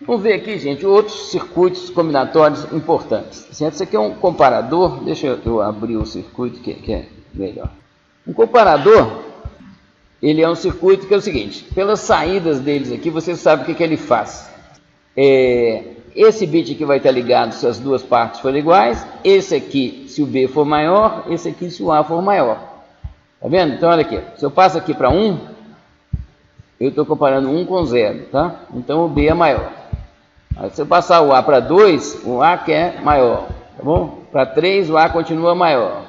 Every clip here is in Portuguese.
Vamos ver aqui, gente, outros circuitos combinatórios importantes. Esse aqui é um comparador, deixa eu abrir o circuito que é melhor. Um comparador, ele é um circuito que é o seguinte, pelas saídas deles aqui, você sabe o que ele faz. Esse bit aqui vai estar ligado se as duas partes forem iguais, esse aqui se o B for maior, esse aqui se o A for maior. Tá vendo? Então, olha aqui, se eu passo aqui para 1, eu estou comparando 1 com 0, tá? Então, o B é maior. Aí, se eu passar o A para 2, o A que é maior, tá bom? Para 3, o A continua maior.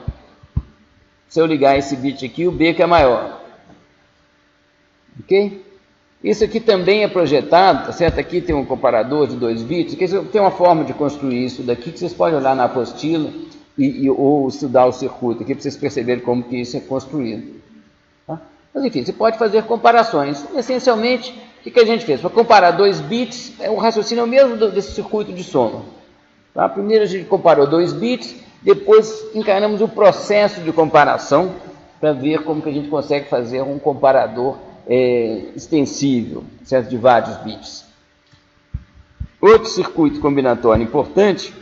Se eu ligar esse bit aqui, o B que é maior. Ok? Isso aqui também é projetado, tá certo? Aqui tem um comparador de 2 bits, aqui tem uma forma de construir isso daqui, que vocês podem olhar na apostila ou estudar o circuito aqui, para vocês perceberem como que isso é construído. Tá? Mas enfim, você pode fazer comparações. Essencialmente, o que a gente fez? Para comparar 2 bits, o raciocínio é o mesmo desse circuito de soma. Tá? Primeiro a gente comparou 2 bits, depois encaramos o processo de comparação, para ver como que a gente consegue fazer um comparador extensível, certo? De vários bits. Outro circuito combinatório importante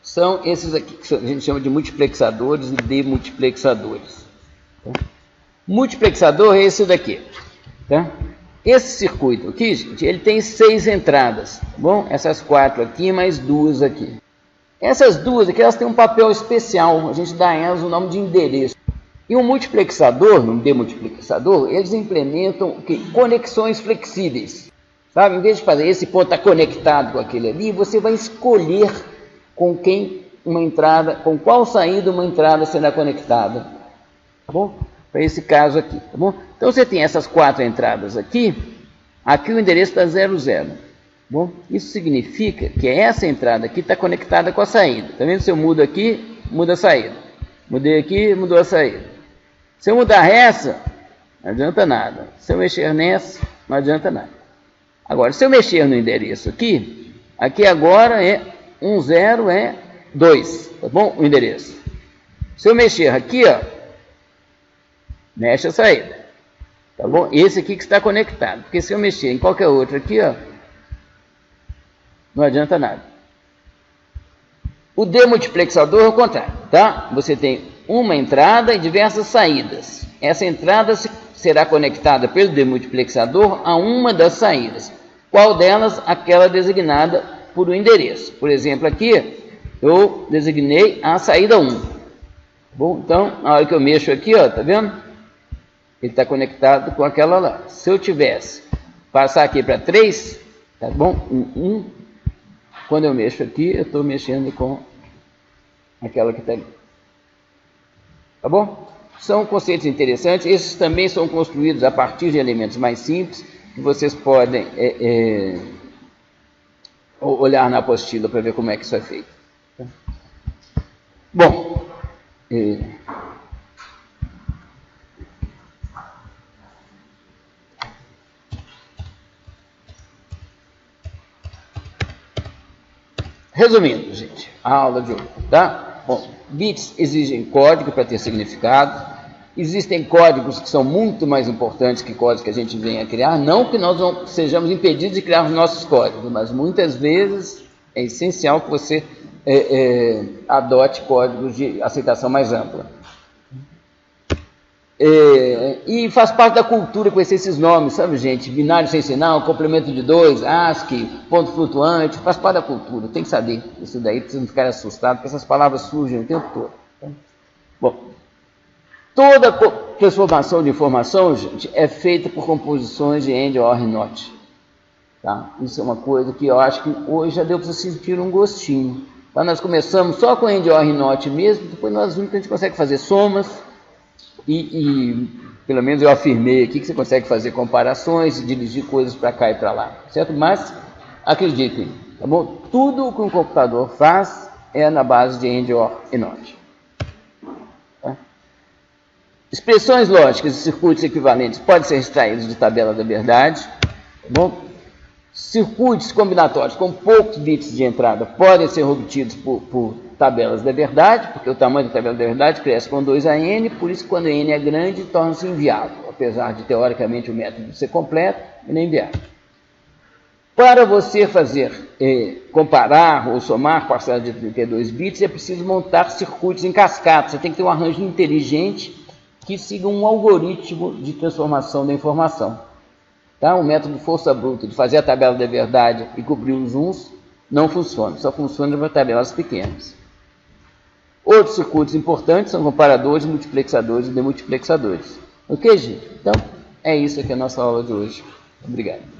são esses aqui, que a gente chama de multiplexadores e demultiplexadores. Tá? Multiplexador é esse daqui. Tá? Esse circuito aqui, gente, ele tem 6 entradas. Tá bom? Essas 4 aqui, mais 2 aqui. Essas 2 aqui, elas têm um papel especial. A gente dá a elas o nome de endereço. E um multiplexador, um demultiplexador, eles implementam conexões flexíveis. Sabe? Em vez de fazer esse ponto está conectado com aquele ali, você vai escolher com qual saída uma entrada será conectada. Tá bom? Para esse caso aqui. Tá bom? Então você tem essas 4 entradas aqui o endereço está 00. Tá bom? Isso significa que essa entrada aqui está conectada com a saída. Tá vendo? Se eu mudo aqui, muda a saída. Mudei aqui, mudou a saída. Se eu mudar essa, não adianta nada. Se eu mexer nessa, não adianta nada. Agora, se eu mexer no endereço aqui agora é 10 é 2, tá bom? O endereço. Se eu mexer aqui, ó, mexe a saída, tá bom? Esse aqui que está conectado. Porque se eu mexer em qualquer outro aqui, ó, não adianta nada. O demultiplexador é o contrário, tá? Você tem uma entrada e diversas saídas. Essa entrada será conectada pelo demultiplexador a uma das saídas. Qual delas? Aquela designada por um endereço. Por exemplo, aqui eu designei a saída 1. Bom, então, na hora que eu mexo aqui, ó, tá vendo? Ele está conectado com aquela lá. Se eu tivesse passar aqui para 3, tá bom? 1. Quando eu mexo aqui, eu estou mexendo com aquela que está ali. Tá bom? São conceitos interessantes. Esses também são construídos a partir de elementos mais simples, que vocês podem olhar na apostila para ver como é que isso é feito. Bom, resumindo, gente, a aula de hoje, tá? Bom, bits exigem código para ter significado. Existem códigos que são muito mais importantes que códigos que a gente vem a criar. Não que nós não sejamos impedidos de criar os nossos códigos, mas muitas vezes é essencial que você adote códigos de aceitação mais ampla. E faz parte da cultura conhecer esses nomes, sabe, gente? Binário sem sinal, complemento de 2, ASCII, ponto flutuante, faz parte da cultura, tem que saber isso daí, para vocês não ficarem assustados, porque essas palavras surgem o tempo todo. Bom, toda transformação de informação, gente, é feita por composições de AND, OR e NOT. Tá? Isso é uma coisa que eu acho que hoje já deu para vocês sentir um gostinho. Tá? Nós começamos só com AND, OR e NOT mesmo, depois nós vimos que a gente consegue fazer somas, e pelo menos eu afirmei aqui que você consegue fazer comparações, dirigir coisas para cá e para lá, certo? Mas, acreditem, tá bom? Tudo o que um computador faz é na base de AND, OR e NOT. Tá? Expressões lógicas e circuitos equivalentes podem ser extraídos de tabela da verdade, tá bom? Circuitos combinatórios com poucos bits de entrada podem ser obtidos por tabelas da verdade, porque o tamanho da tabela da verdade cresce com 2 a n, por isso quando n é grande torna-se inviável, apesar de teoricamente o método ser completo, ele é inviável. Para você fazer, comparar ou somar parcelas de 32 bits, é preciso montar circuitos em cascata. Você tem que ter um arranjo inteligente que siga um algoritmo de transformação da informação. Tá? O método de força bruta, de fazer a tabela da verdade e cobrir os uns, não funciona. Só funciona para tabelas pequenas. Outros circuitos importantes são comparadores, multiplexadores e demultiplexadores. Ok, gente? Então, é isso aqui a nossa aula de hoje. Obrigado.